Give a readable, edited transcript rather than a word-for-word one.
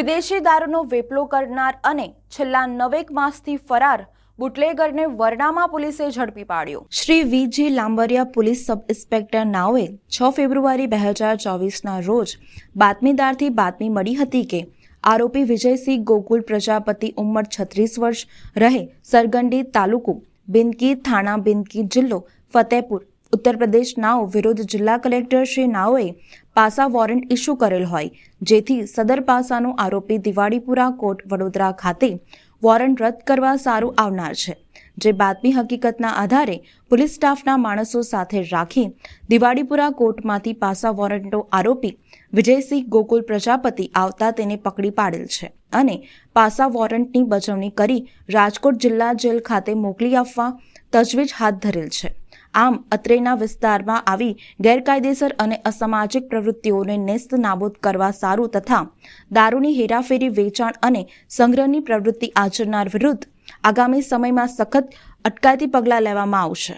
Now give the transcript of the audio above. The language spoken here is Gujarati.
વિદેશી દારૂનો વેપલો કરનાર અને છેલ્લા 9 માસથી ફરાર બુટલેગરને વરનામા પોલીસે ઝડપી પાડ્યો। Shri VG Lambariya police sub inspector નાઓએ 6 ફેબ્રુઆરી 2024ના રોજ બાતમીદારથી બાતમી મળી હતી કે આરોપી વિજયસિંહ ગોકુલ પ્રજાપતિ ઉંમર 36 વર્ષ રહે સરગંડી તાલુકો બિનકી થાણા બિનકી જિલ્લો ફતેહપુર उत्तर प्रदेश नाव विरुद्ध जिला कलेक्टर श्री नाओए पासा वॉरंट इश्यू करेल होय जेथी सदर पासानो आरोपी दिवाड़ीपुरा कोर्ट वडोदरा खाते वॉरंट रद्द करवा सारू आवनार छे। जे बातमी हकीकतना आधारे पुलिस स्टाफना माणसो साथे राखी दिवाड़ीपुरा कोर्टमांथी पासा वॉरंटनो आरोपी विजयसिंह गोकुल प्रजापति आवता तेने पकड़ी पाडेल छे अने पासा वॉरंटनी बजवणी करी राजकोट जिल्ला जेल खाते मोकली आपवा तजवीज हाथ धरेल छे। आम અત્રેના વિસ્તારમાં આવી ગેરકાયદેસર અને અસામાજિક પ્રવૃત્તિઓને નેસ્ત નાબૂદ કરવા સારું તથા દારૂની હેરાફેરી વેચાણ અને સંગ્રહની પ્રવૃત્તિ આચરનાર વિરુદ્ધ આગામી સમયમાં સખત અટકાયતી પગલાં લેવામાં આવશે।